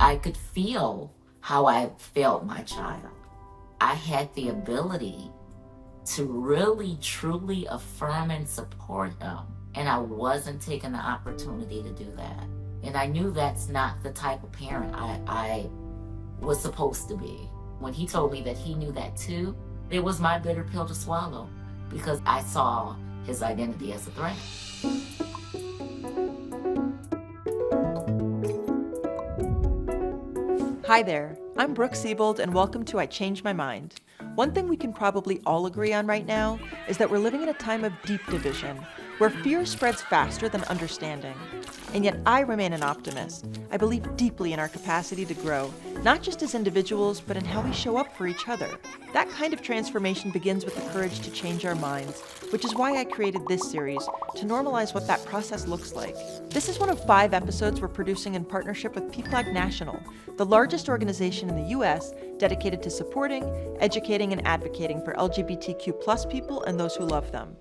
I could feel how I felt my child. I had the ability to really, truly affirm and support him. And I wasn't taking the opportunity to do that. And I knew that's not the type of parent I was supposed to be. When he told me that he knew that too, it was my bitter pill to swallow because I saw his identity as a threat. Hi there, I'm Brooke Sebold and welcome to I Changed My Mind. One thing we can probably all agree on right now is that we're living in a time of deep division, where fear spreads faster than understanding. And yet I remain an optimist. I believe deeply in our capacity to grow, not just as individuals, but in how we show up for each other. That kind of transformation begins with the courage to change our minds, which is why I created this series, to normalize what that process looks like. This is one of 5 episodes we're producing in partnership with PFLAG National, the largest organization in the US dedicated to supporting, educating, and advocating for LGBTQ+ people and those who love them.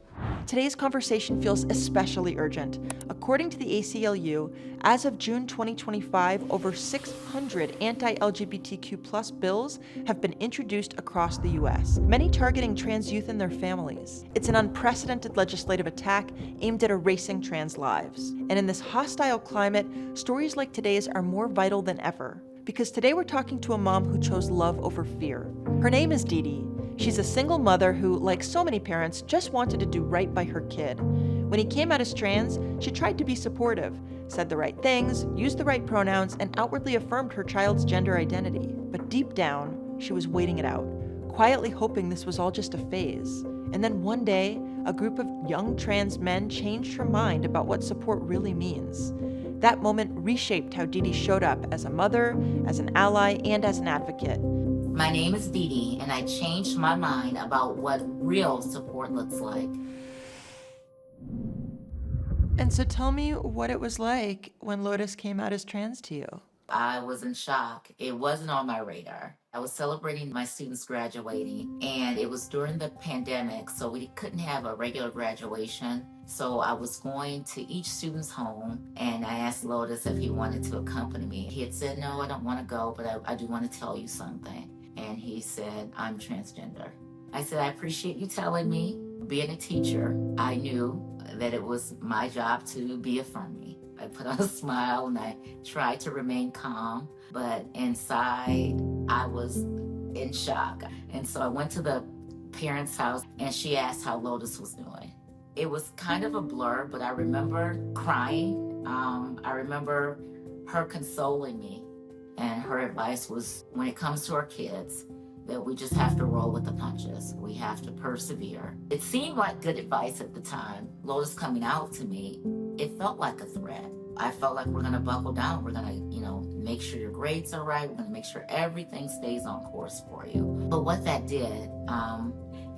Today's conversation feels especially urgent. According to the ACLU, as of June 2025, over 600 anti-LGBTQ+ bills have been introduced across the US, many targeting trans youth and their families. It's an unprecedented legislative attack aimed at erasing trans lives. And in this hostile climate, stories like today's are more vital than ever. Because today we're talking to a mom who chose love over fear. Her name is Dee Dee. She's a single mother who, like so many parents, just wanted to do right by her kid. When he came out as trans, she tried to be supportive, said the right things, used the right pronouns, and outwardly affirmed her child's gender identity. But deep down, she was waiting it out, quietly hoping this was all just a phase. And then one day, a group of young trans men changed her mind about what support really means. That moment reshaped how Dee Dee showed up as a mother, as an ally, and as an advocate. My name is Dee Dee, and I changed my mind about what real support looks like. And so tell me what it was like when Lotus came out as trans to you. I was in shock. It wasn't on my radar. I was celebrating my students graduating, and it was during the pandemic, so we couldn't have a regular graduation. So I was going to each student's home, and I asked Lotus if he wanted to accompany me. He had said, no, I don't want to go, but I do want to tell you something. And he said, I'm transgender. I said, I appreciate you telling me. Being a teacher, I knew that it was my job to be affirming. I put on a smile and I tried to remain calm, but inside I was in shock. And so I went to the parents' house and she asked how Lotus was doing. It was kind of a blur, but I remember crying. I remember her consoling me, and her advice was, when it comes to our kids, that we just have to roll with the punches. We have to persevere. It seemed like good advice at the time. Lotus coming out to me, it felt like a threat. I felt like we're gonna buckle down. We're gonna, make sure your grades are right. We're gonna make sure everything stays on course for you. But what that did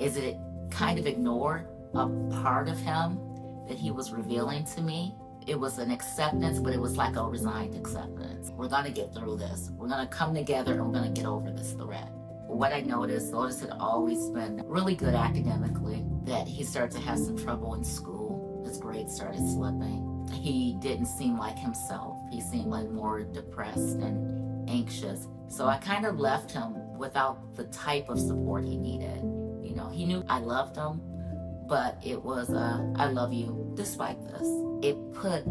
is it kind of ignored a part of him that he was revealing to me. It was an acceptance, but it was like a resigned acceptance. We're gonna get through this. We're gonna come together and we're gonna get over this threat. What I noticed, Lotus had always been really good academically, that he started to have some trouble in school. His grades started slipping. He didn't seem like himself. He seemed like more depressed and anxious. So I kind of left him without the type of support he needed. He knew I loved him, but it was I love you despite this. It put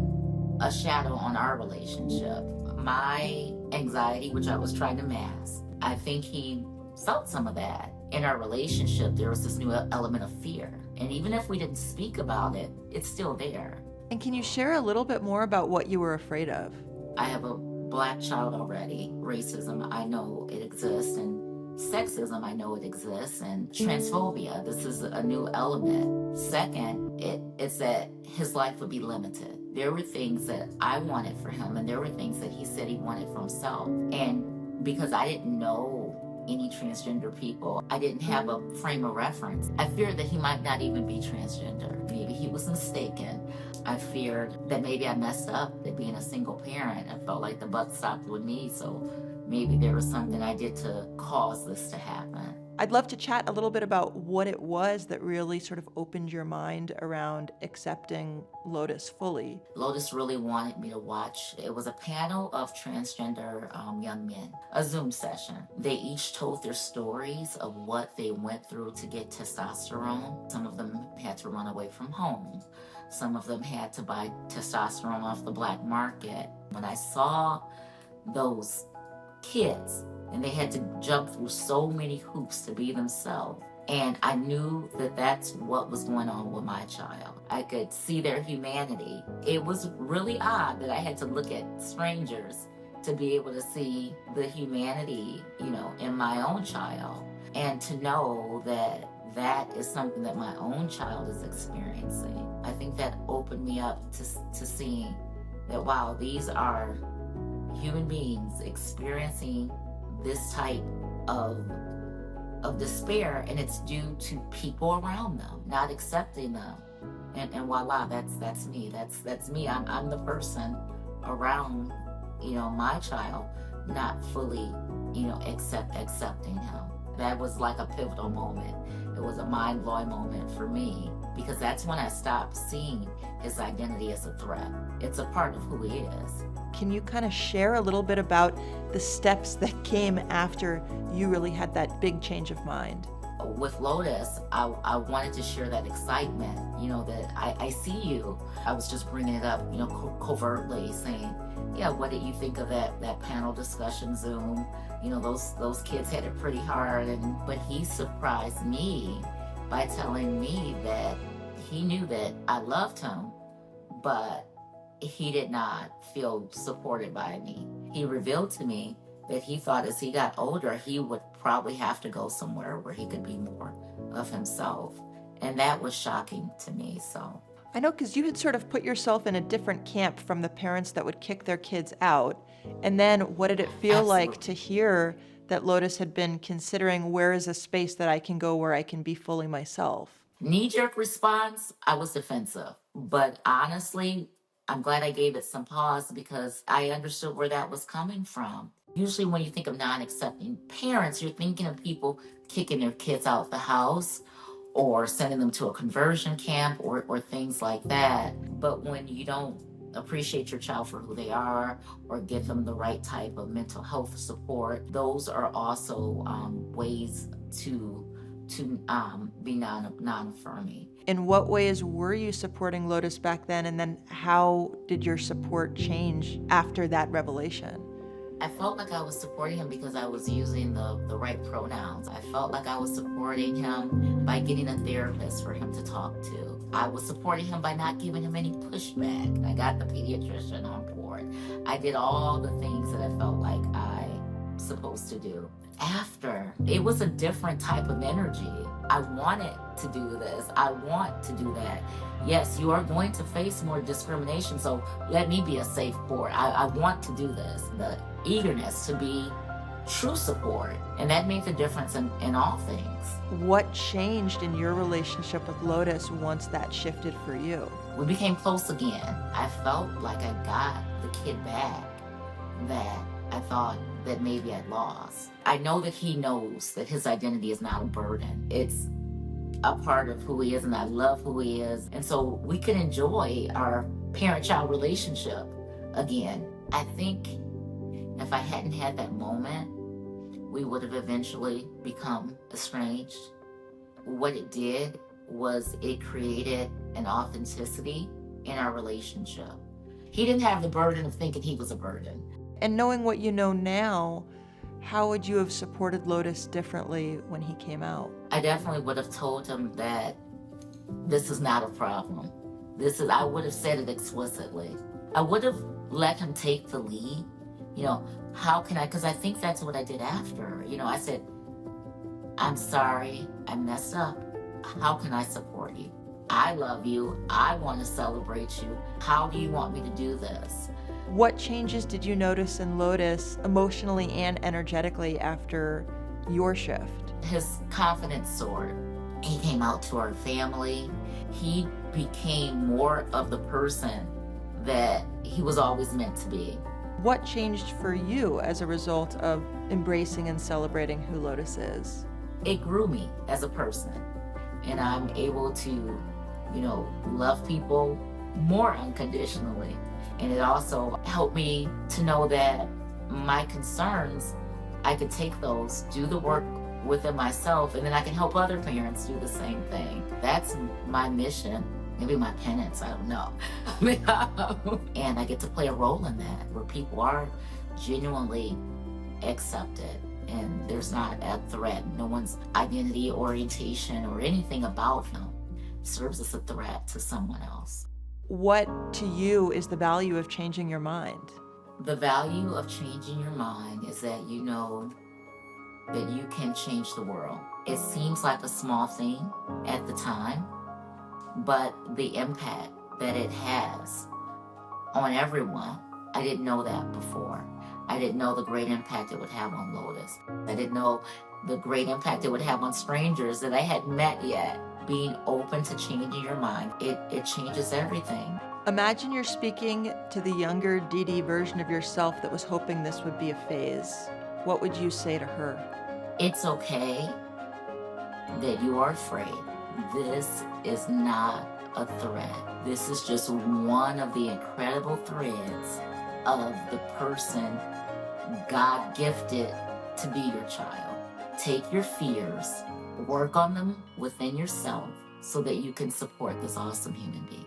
a shadow on our relationship. My anxiety, which I was trying to mask, I think he felt some of that. In our relationship, there was this new element of fear. And even if we didn't speak about it, it's still there. And can you share a little bit more about what you were afraid of? I have a Black child already. Racism, I know it exists, and sexism, I know it exists, and transphobia, this is a new element. Second, it's that his life would be limited. There were things that I wanted for him, and there were things that he said he wanted for himself. And because I didn't know any transgender people, I didn't have a frame of reference. I feared that he might not even be transgender. Maybe he was mistaken. I feared that maybe I messed up at being a single parent. I felt like the buck stopped with me, so maybe there was something I did to cause this to happen. I'd love to chat a little bit about what it was that really sort of opened your mind around accepting Lotus fully. Lotus really wanted me to watch. It was a panel of transgender young men, a Zoom session. They each told their stories of what they went through to get testosterone. Some of them had to run away from home. Some of them had to buy testosterone off the black market. When I saw those kids, and they had to jump through so many hoops to be themselves. And I knew that that's what was going on with my child. I could see their humanity. It was really odd that I had to look at strangers to be able to see the humanity, in my own child. And to know that that is something that my own child is experiencing. I think that opened me up to seeing that, wow, these are human beings experiencing this type of despair, and it's due to people around them not accepting them. And voila, that's me. That's me. I'm the person around, my child not fully, accepting him. That was like a pivotal moment. It was a mind-blowing moment for me, because that's when I stopped seeing his identity as a threat. It's a part of who he is. Can you kind of share a little bit about the steps that came after you really had that big change of mind? With Lotus, I wanted to share that excitement, that I see you. I was just bringing it up, covertly, saying, yeah, what did you think of that panel discussion Zoom? Those kids had it pretty hard, but he surprised me by telling me that he knew that I loved him, but he did not feel supported by me. He revealed to me that he thought as he got older, he would probably have to go somewhere where he could be more of himself. And that was shocking to me. So I know, because you had sort of put yourself in a different camp from the parents that would kick their kids out. And then what did it feel Absolutely. like to hear that Lotus had been considering, where is a space that I can go where I can be fully myself? Knee-jerk response, I was defensive. But honestly, I'm glad I gave it some pause, because I understood where that was coming from. Usually when you think of non-accepting parents, you're thinking of people kicking their kids out the house or sending them to a conversion camp or things like that. But when you don't appreciate your child for who they are or give them the right type of mental health support, those are also ways to be non-affirming. In what ways were you supporting Lotus back then, and then how did your support change after that revelation? I felt like I was supporting him because I was using the right pronouns. I felt like I was supporting him by getting a therapist for him to talk to. I was supporting him by not giving him any pushback. I got the pediatrician on board. I did all the things that I felt like I was supposed to do. After, it was a different type of energy. I wanted to do this. I want to do that. Yes, you are going to face more discrimination, so let me be a safe port. I want to do this. The eagerness to be true support, and that made the difference in all things. What changed in your relationship with Lotus once that shifted for you? We became close again. I felt like I got the kid back that I thought that maybe I'd lost. I know that he knows that his identity is not a burden. It's a part of who he is, and I love who he is. And so we could enjoy our parent-child relationship again. I think if I hadn't had that moment, we would have eventually become estranged. What it did was it created an authenticity in our relationship. He didn't have the burden of thinking he was a burden. And knowing what you know now, how would you have supported Lotus differently when he came out? I definitely would have told him that this is not a problem. I would have said it explicitly. I would have let him take the lead. How can I, because I think that's what I did after. I said, I'm sorry, I messed up. How can I support you? I love you. I want to celebrate you. How do you want me to do this? What changes did you notice in Lotus emotionally and energetically after your shift? His confidence soared. He came out to our family. He became more of the person that he was always meant to be. What changed for you as a result of embracing and celebrating who Lotus is? it grew me as a person. And I'm able to, love people more unconditionally. And it also helped me to know that my concerns, I could take those, do the work within myself, and then I can help other parents do the same thing. That's my mission. Maybe my penance, I don't know. And I get to play a role in that, where people are genuinely accepted and there's not a threat. No one's identity, orientation, or anything about them serves as a threat to someone else. What to you is the value of changing your mind? The value of changing your mind is that you know that you can change the world. It seems like a small thing at the time, but the impact that it has on everyone, I didn't know that before. I didn't know the great impact it would have on Lotus. I didn't know the great impact it would have on strangers that I hadn't met yet. Being open to changing your mind, it changes everything. Imagine you're speaking to the younger Dee Dee version of yourself that was hoping this would be a phase. What would you say to her? It's okay that you are afraid. This is not a threat. This is just one of the incredible threads of the person God gifted to be your child. Take your fears, work on them within yourself so that you can support this awesome human being.